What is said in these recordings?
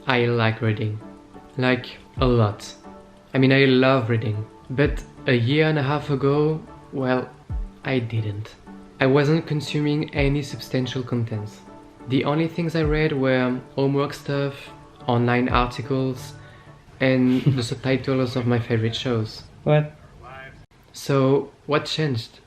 I like reading. Like, a lot. I mean, I love reading. But a year and a half ago, well, I didn't. I wasn't consuming any substantial contents. The only things I read were homework stuff, online articles, and the subtitles of my favorite shows. What? So, what changed?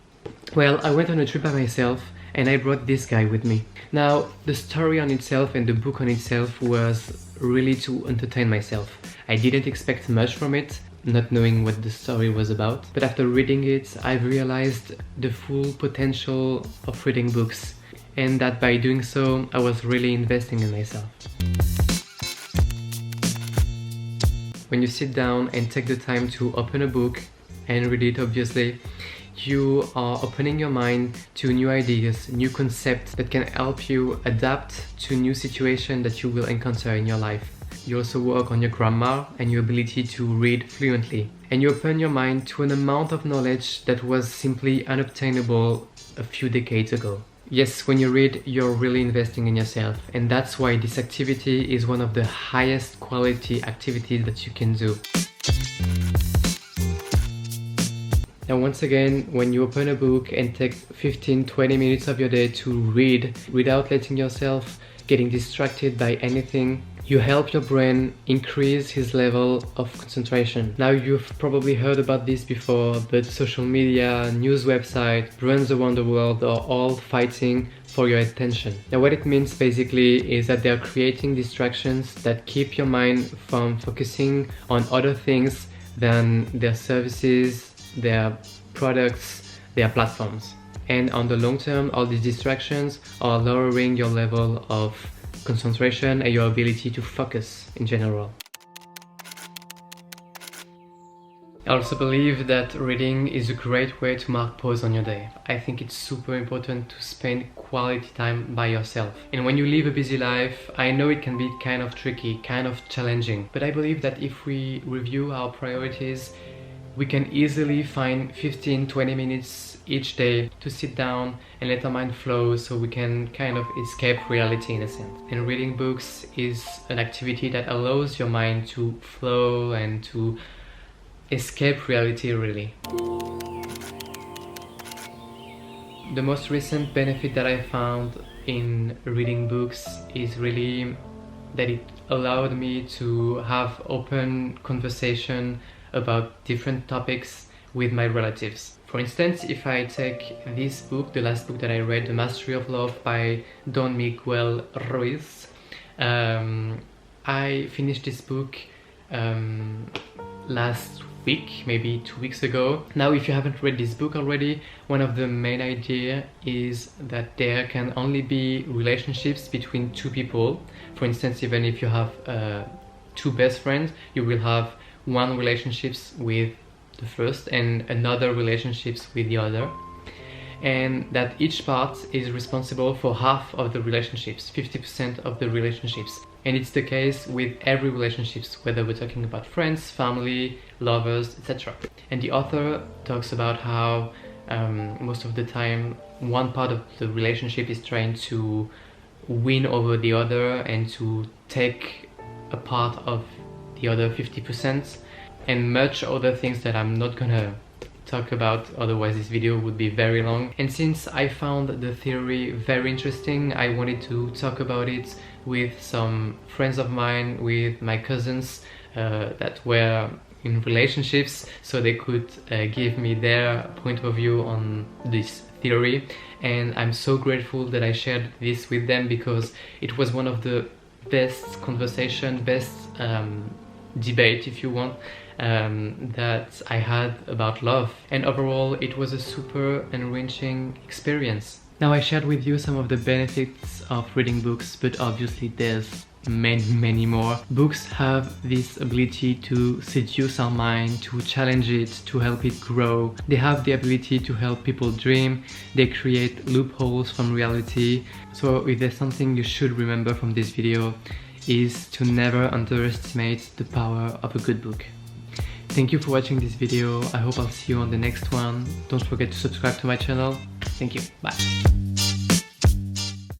Well, I went on a trip by myself and I brought this guy with me. Now, the story on itself and the book on itself was really to entertain myself. I didn't expect much from it, not knowing what the story was about. But after reading it, I've realized the full potential of reading books, and that by doing so, I was really investing in myself. When you sit down and take the time to open a book and read it, obviously, you are opening your mind to new ideas, new concepts that can help you adapt to new situations that you will encounter in your life. You also work on your grammar and your ability to read fluently. And you open your mind to an amount of knowledge that was simply unobtainable a few decades ago. Yes, when you read, you're really investing in yourself, and that's why this activity is one of the highest quality activities that you can do. Now once again, when you open a book and take 15-20 minutes of your day to read without letting yourself getting distracted by anything, you help your brain increase his level of concentration. Now you've probably heard about this before, but social media, news websites, brands around the world are all fighting for your attention. Now what it means basically is that they're creating distractions that keep your mind from focusing on other things than their services, their products, their platforms. And on the long term, all these distractions are lowering your level of concentration and your ability to focus in general. I also believe that reading is a great way to mark pause on your day. I think it's super important to spend quality time by yourself. And when you live a busy life, I know it can be kind of tricky, kind of challenging, but I believe that if we review our priorities, we can easily find 15-20 minutes each day to sit down and let our mind flow, so we can kind of escape reality in a sense. And reading books is an activity that allows your mind to flow and to escape reality, really. The most recent benefit that I found in reading books is really that it allowed me to have open conversation about different topics with my relatives. For instance, if I take this book, the last book that I read, The Mastery of Love by Don Miguel Ruiz, I finished this book last week, maybe 2 weeks ago. Now, if you haven't read this book already, one of the main ideas is that there can only be relationships between two people. For instance, even if you have two best friends, you will have one relationships with the first and another relationships with the other, and that each part is responsible for half of the relationships, 50% of the relationships. And it's the case with every relationships, whether we're talking about friends, family, lovers, etc. And the author talks about how most of the time one part of the relationship is trying to win over the other and to take a part of the other 50%, and much other things that I'm not gonna talk about, otherwise this video would be very long. And since I found the theory very interesting, I wanted to talk about it with some friends of mine, with my cousins that were in relationships, so they could give me their point of view on this theory. And I'm so grateful that I shared this with them, because it was one of the best conversation, best debate, if you want, that I had about love. And overall, it was a super enriching experience. Now, I shared with you some of the benefits of reading books, but obviously there's many more. Books have this ability to seduce our mind, to challenge it, to help it grow. They have the ability to help people dream. They create loopholes from reality. So if there's something you should remember from this video, is to never underestimate the power of a good book. Thank you for watching this video. I hope I'll see you on the next one. Don't forget to subscribe to my channel. Thank you. Bye.